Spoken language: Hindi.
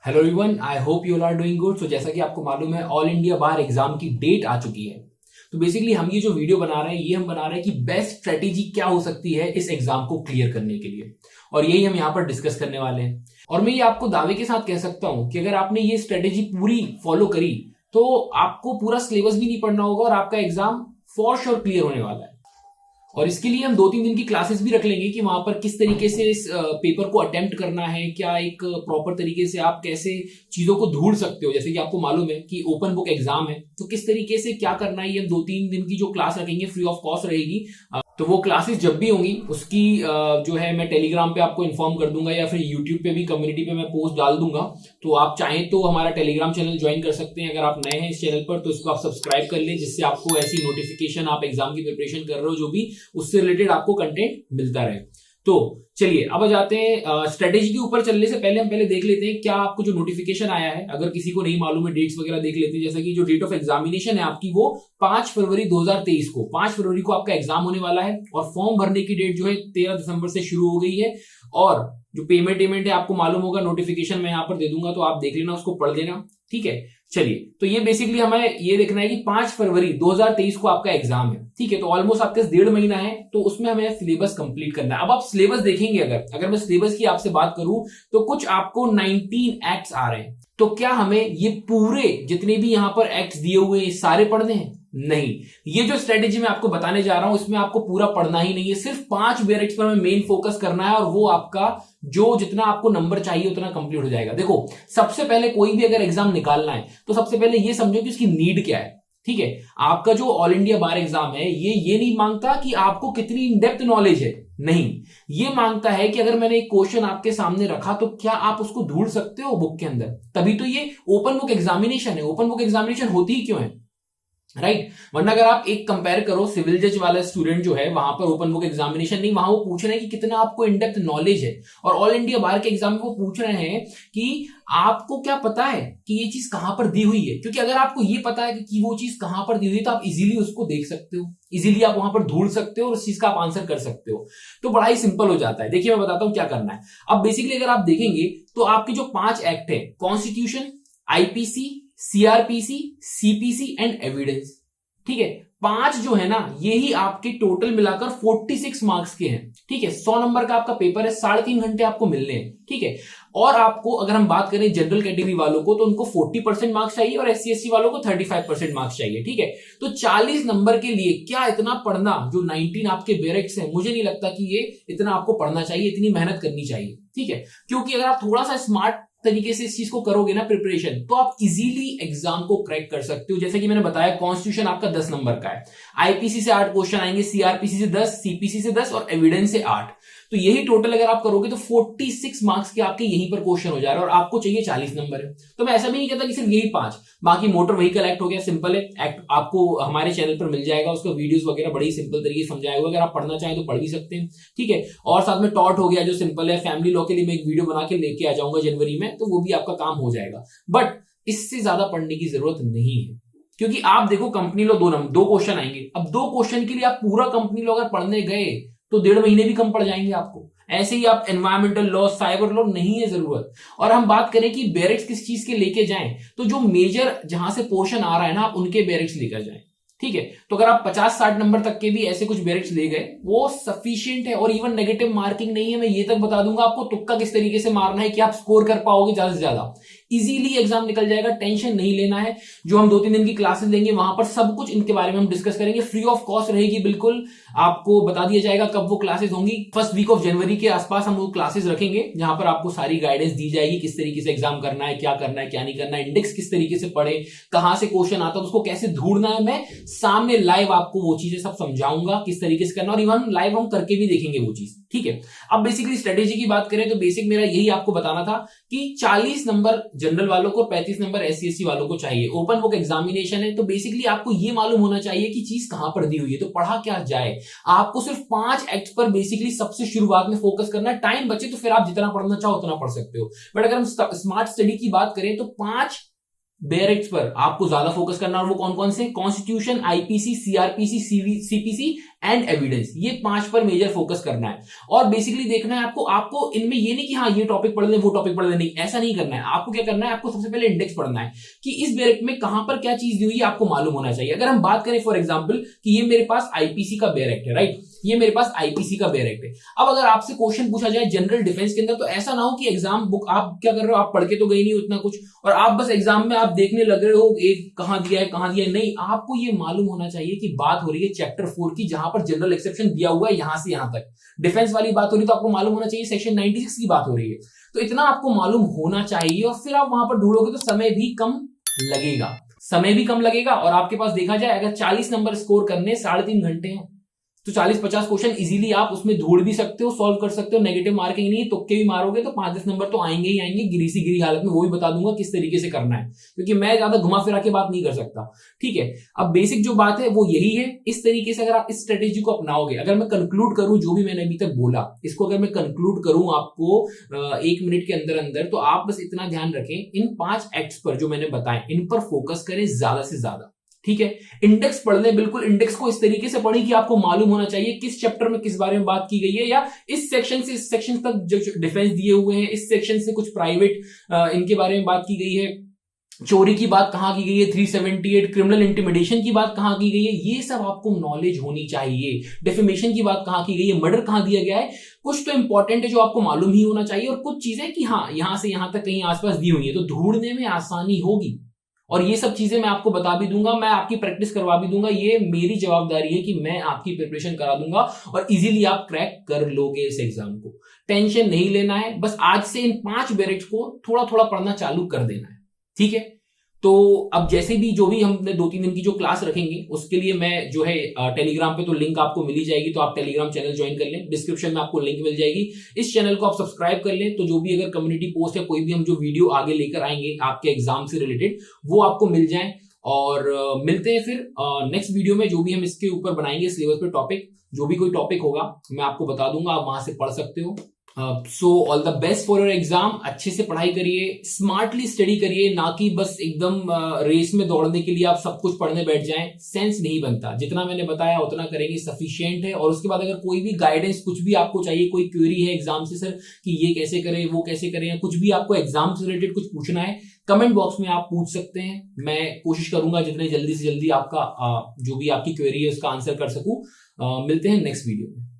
Hello everyone, I hope you are doing good. So जैसा कि आपको मालूम है, ऑल इंडिया बार एग्जाम की डेट आ चुकी है। तो बेसिकली हम ये जो वीडियो बना रहे हैं, ये हम बना रहे हैं कि बेस्ट स्ट्रेटेजी क्या हो सकती है इस एग्जाम को क्लियर करने के लिए, और यही हम यहाँ पर डिस्कस करने वाले हैं। और मैं ये आपको दावे के साथ कह सकता हूं कि अगर आपने ये स्ट्रेटेजी पूरी फॉलो करी तो आपको पूरा सिलेबस भी नहीं पढ़ना होगा और आपका एग्जाम फॉर श्योर क्लियर होने वाला है। और इसके लिए हम 2-3 दिन की क्लासेस भी रख लेंगे कि वहां पर किस तरीके से इस पेपर को अटेम्प्ट करना है, क्या एक प्रॉपर तरीके से आप कैसे चीजों को ढूंढ सकते हो। जैसे कि आपको मालूम है कि ओपन बुक एग्जाम है, तो किस तरीके से क्या करना है, ये हम 2-3 दिन की जो क्लास रखेंगे फ्री ऑफ कॉस्ट रहेगी। तो वो क्लासेस जब भी होंगी उसकी जो है मैं टेलीग्राम पे आपको इन्फॉर्म कर दूंगा या फिर यूट्यूब पे भी कम्युनिटी पे मैं पोस्ट डाल दूंगा। तो आप चाहें तो हमारा टेलीग्राम चैनल ज्वाइन कर सकते हैं। अगर आप नए हैं इस चैनल पर तो इसको आप सब्सक्राइब कर लें, जिससे आपको ऐसी नोटिफिकेशन, आप एग्जाम की प्रिपरेशन कर रहे हो जो भी, उससे रिलेटेड आपको कंटेंट मिलता रहे। तो चलिए अब आ जाते हैं स्ट्रेटेजी के ऊपर। चलने से पहले हम देख लेते हैं क्या आपको जो नोटिफिकेशन आया है, अगर किसी को नहीं मालूम है डेट्स वगैरह देख लेते हैं। जैसा कि जो डेट ऑफ एग्जामिनेशन है आपकी, वो 5 फरवरी 2023 को 5 फरवरी को आपका एग्जाम होने वाला है। और फॉर्म भरने की डेट जो है 13 दिसंबर से शुरू हो गई है। और जो पेमेंट है आपको मालूम होगा, नोटिफिकेशन मैं यहां पर दे दूंगा, तो आप देख लेना, उसको पढ़ लेना, ठीक है। चलिए, तो ये बेसिकली हमें ये देखना है कि 5 फरवरी 2023 को आपका एग्जाम है, ठीक है। तो ऑलमोस्ट आपके 1.5 महीना है, तो उसमें हमें सिलेबस कंप्लीट करना है। अब आप सिलेबस देखेंगे, अगर मैं सिलेबस की आपसे बात करूं तो कुछ आपको 19 एक्ट्स आ रहे हैं। तो क्या हमें ये पूरे जितने भी यहां पर एक्ट्स दिए हुए हैं सारे पढ़ने हैं? नहीं। ये जो स्ट्रेटेजी मैं आपको बताने जा रहा हूं इसमें आपको पूरा पढ़ना ही नहीं है, सिर्फ 5 बेरिक्स पर हमें मेन फोकस करना है, और वो आपका जो जितना आपको नंबर चाहिए उतना कंप्लीट हो जाएगा। देखो, सबसे पहले कोई भी अगर एग्जाम निकालना है तो सबसे पहले ये समझो कि उसकी नीड क्या है, ठीक है। आपका जो ऑल इंडिया बार एग्जाम है ये नहीं मांगता कि आपको कितनी इन डेप्थ नॉलेज है, नहीं। ये मांगता है कि अगर मैंने एक क्वेश्चन आपके सामने रखा तो क्या आप उसको ढूंढ सकते हो बुक के अंदर। तभी तो ये ओपन बुक एग्जामिनेशन है। ओपन बुक एग्जामिनेशन होती ही क्यों है, राइट। वरना अगर आप एक कंपेयर करो, सिविल जज वाला स्टूडेंट जो है वहां पर ओपन बुक एग्जामिनेशन नहीं, वहां वो पूछ रहे हैं कि कितना आपको इन डेप्थ नॉलेज है। और ऑल इंडिया बार के एग्जाम में वो पूछ रहे हैं कि आपको क्या पता है कि ये चीज कहां पर दी हुई है। क्योंकि अगर आपको ये पता है कि वो चीज कहां पर दी हुई है तो आप इजीली उसको देख सकते हो, इजीली आप वहां पर ढूंढ सकते हो और उस चीज का आप आंसर कर सकते हो। तो बड़ा ही सिंपल हो जाता है। देखिए, मैं बताता हूं क्या करना है। अब बेसिकली अगर आप देखेंगे तो आपके जो 5 एक्ट है, constitution, IPC, CrPC, CPC and evidence, ठीक है। 5 जो है ना, यही आपके टोटल मिलाकर 46 मार्क्स के हैं, ठीक है। 100 नंबर का आपका पेपर है, 3.5 घंटे आपको मिलने हैं, ठीक है। और आपको अगर हम बात करें जनरल कैटेगरी वालों को तो उनको 40% मार्क्स चाहिए और एससी एसटी वालों को 35% मार्क्स चाहिए, ठीक है। तो 40 नंबर के लिए क्या इतना पढ़ना, जो 19 आपके बेरिक्स है, मुझे नहीं लगता कि ये इतना आपको पढ़ना चाहिए, इतनी मेहनत करनी चाहिए, ठीक है। क्योंकि अगर आप थोड़ा सा स्मार्ट तरीके से इस चीज को करोगे ना प्रिपरेशन, तो आप इजीली एग्जाम को क्रैक कर सकते हो। जैसे कि मैंने बताया, कॉन्स्टिट्यूशन आपका 10 नंबर का है, आईपीसी से 8 क्वेश्चन आएंगे, सीआरपीसी से 10, सीपीसी से 10 और एविडेंस से 8। तो यही टोटल अगर आप करोगे तो 46 मार्क्स के आपके यहीं पर क्वेश्चन हो जा रहा है, और आपको चाहिए 40 नंबर है। तो मैं ऐसा भी नहीं कहता कि सिर्फ यही 5, बाकी मोटर व्हीकल एक्ट हो गया, सिंपल है एक्ट, आपको हमारे चैनल पर मिल जाएगा, उसका वीडियोस वगैरह बड़ी सिंपल तरीके से समझाया हुआ, अगर आप पढ़ना चाहें तो पढ़ भी सकते हैं, ठीक है। और साथ में टॉट हो गया जो सिंपल है, फैमिली लॉ के लिए मैं एक वीडियो बना के लेके आ जाऊंगा जनवरी में, तो वो भी आपका काम हो जाएगा। बट इससे ज्यादा पढ़ने की जरूरत नहीं है, क्योंकि आप देखो कंपनी लॉ 2 क्वेश्चन आएंगे। अब 2 क्वेश्चन के लिए आप पूरा कंपनी लॉ अगर पढ़ने गए तो 1.5 महीने भी कम पड़ जाएंगे आपको। ऐसे ही आप एनवायरमेंटल लॉ, साइबर लॉ, नहीं है जरूरत। और हम बात करें कि बेरिक्स किस चीज के लेके जाएं, तो जो मेजर जहां से पोर्शन आ रहा है ना, आप उनके बेरिक्स लेकर जाएं, ठीक है। तो अगर आप 50-60 नंबर तक के भी ऐसे कुछ बेरिक्स ले गए, वो सफिशिएंट है। और इवन नेगेटिव मार्किंग नहीं है, मैं ये तक बता दूंगा आपको तुक्का किस तरीके से मारना है कि आप स्कोर कर पाओगे ज्यादा से ज्यादा, इजीली एग्जाम निकल जाएगा, टेंशन नहीं लेना है। जो हम 2-3 दिन की क्लासेस लेंगे वहां पर सब कुछ इनके बारे में हम डिस्कस करेंगे, फ्री ऑफ कॉस्ट रहेगी बिल्कुल। आपको बता दिया जाएगा कब वो क्लासेस होंगी। फर्स्ट वीक ऑफ जनवरी के आसपास हम वो क्लासेस रखेंगे, जहां पर आपको सारी गाइडेंस दी जाएगी, किस तरीके से एग्जाम करना है, क्या करना है, क्या नहीं करना है, इंडेक्स किस तरीके से पढ़े, कहां से क्वेश्चन आता है, उसको कैसे ढूंढना है। मैं सामने लाइव आपको वो चीजें सब समझाऊंगा किस तरीके से करना, और इवन लाइव हम करके भी देखेंगे वो चीज, ठीक है। अब बेसिकली स्ट्रेटेजी की बात करें तो बेसिक मेरा यही आपको बताना था कि 40 नंबर जनरल वालों को, 35 नंबर एससी एसटी वालों को चाहिए। ओपन बुक एग्जामिनेशन है, तो बेसिकली आपको ये मालूम होना चाहिए कि चीज कहां पर दी हुई है, तो पढ़ा क्या जाए। आपको सिर्फ 5 एक्ट पर बेसिकली सबसे शुरुआत में फोकस करना है। टाइम बचे तो फिर आप जितना पढ़ना चाहो उतना पढ़ सकते हो, बट अगर हम स्मार्ट स्टडी की बात करें तो 5 बेरिक्स पर आपको ज्यादा फोकस करना। और वो कौन कौन से? Constitution, IPC, CrPC, CPC and evidence, ये 5 पर मेजर फोकस करना है। और बेसिकली देखना है आपको इनमें ये नहीं कि हाँ ये टॉपिक पढ़ ले वो टॉपिक पढ़ ले, नहीं ऐसा नहीं करना है। आपको क्या करना है, आपको सबसे पहले इंडेक्स पढ़ना है कि इस बेरेक्ट में कहां पर क्या चीज दी हुई है, आपको मालूम होना चाहिए। अगर हम बात करें फॉर एग्जांपल कि ये मेरे पास आईपीसी का बेरेक्ट है, राइट, ये मेरे पास आईपीसी का बेरेक्ट है। अब अगर आपसे क्वेश्चन पूछा जाए जनरल डिफेंस के अंदर, तो ऐसा ना हो कि एग्जाम बुक आप क्या कर रहे हो, आप पढ़ के तो गए नहीं उतना कुछ और आप बस एग्जाम में आप देखने लग रहे हो एक कहां दिया है कहां दिया है। नहीं, आपको ये मालूम होना चाहिए कि बात हो रही है चैप्टर 4 की, जहां पर जनरल एक्सेप्शन दिया हुआ है यहां से यहां तक। डिफेंस वाली बात हो रही है तो आपको मालूम होना चाहिए सेक्शन 96 की बात हो रही है। तो इतना आपको मालूम होना चाहिए और फिर आप वहां पर ढूंढोगे तो समय भी कम लगेगा और आपके पास देखा जाए अगर 40 नंबर स्कोर करने 3.5 घंटे हैं तो 40-50 क्वेश्चन इजीली आप उसमें ढूंढ भी सकते हो, सॉल्व कर सकते हो। नेगेटिव मार्किंग नहीं, तुक्के भी मारोगे तो 5-10 नंबर तो आएंगे ही आएंगे गिरी हालत में। वो भी बता दूंगा किस तरीके से करना है, क्योंकि मैं ज्यादा घुमा फिरा के बात नहीं कर सकता, ठीक है। अब बेसिक जो बात है वो यही है। इस तरीके से अगर आप इस स्ट्रेटेजी को अपनाओगे, अगर मैं कंक्लूड करूं जो भी मैंने अभी तक बोला, इसको अगर मैं कंक्लूड करूं आपको 1 मिनट के अंदर अंदर, तो आप बस इतना ध्यान रखें, इन 5 एक्ट्स पर जो मैंने बताए इन पर फोकस करें ज्यादा से ज्यादा, ठीक है। इंडेक्स पढ़ ले, बिल्कुल इंडेक्स को इस तरीके से पढ़ें कि आपको मालूम होना चाहिए किस चैप्टर में किस बारे में बात की गई है, या इस सेक्शन से इस सेक्शन तक जो डिफेंस दिए हुए हैं, इस सेक्शन से कुछ प्राइवेट इनके बारे में बात की गई है, चोरी की बात कहां की गई है, 378 क्रिमिनल इंटिमिडेशन की बात कहां की गई है, ये सब आपको नॉलेज होनी चाहिए। डेफेमेशन की बात कहां की गई है, मर्डर कहां दिया गया है, कुछ तो इंपॉर्टेंट है जो आपको मालूम ही होना चाहिए, और कुछ चीजें कि हाँ यहां से यहां तक कहीं आसपास दी हुई है, तो ढूंढने में आसानी होगी। और ये सब चीजें मैं आपको बता भी दूंगा, मैं आपकी प्रैक्टिस करवा भी दूंगा। ये मेरी जवाबदारी है कि मैं आपकी प्रिपरेशन करा दूंगा और इजीली आप क्रैक कर लोगे इस एग्जाम को। टेंशन नहीं लेना है, बस आज से इन 5 बेरेक्ट्स को थोड़ा थोड़ा पढ़ना चालू कर देना है, ठीक है। तो अब जैसे भी जो भी हमने 2-3 दिन की जो क्लास रखेंगे उसके लिए मैं जो है टेलीग्राम पे तो लिंक आपको मिल ही जाएगी, तो आप टेलीग्राम चैनल ज्वाइन कर लें, डिस्क्रिप्शन में आपको लिंक मिल जाएगी। इस चैनल को आप सब्सक्राइब कर लें, तो जो भी अगर कम्युनिटी पोस्ट या कोई भी हम जो वीडियो आगे लेकर आएंगे आपके एग्जाम से रिलेटेड, वो आपको मिल जाए। और मिलते हैं फिर नेक्स्ट वीडियो में, जो भी हम इसके ऊपर बनाएंगे सिलेबस पे टॉपिक, जो भी कोई टॉपिक होगा मैं आपको बता दूंगा, आप वहां से पढ़ सकते हो। So all the best for your exam. अच्छे से पढ़ाई करिए, स्मार्टली स्टडी करिए, ना कि बस एकदम रेस में दौड़ने के लिए आप सब कुछ पढ़ने बैठ जाएं, सेंस नहीं बनता। जितना मैंने बताया उतना करेंगे सफिशिएंट है। और उसके बाद अगर कोई भी गाइडेंस कुछ भी आपको चाहिए, कोई क्वेरी है एग्जाम से सर कि ये कैसे करें वो कैसे करें, या कुछ भी आपको एग्जाम से रिलेटेड कुछ पूछना है, कमेंट बॉक्स में आप पूछ सकते हैं। मैं कोशिश करूंगा जितने जल्दी से जल्दी आपका जो भी आपकी क्वेरी है उसका आंसर कर सकूं। मिलते हैं नेक्स्ट वीडियो में।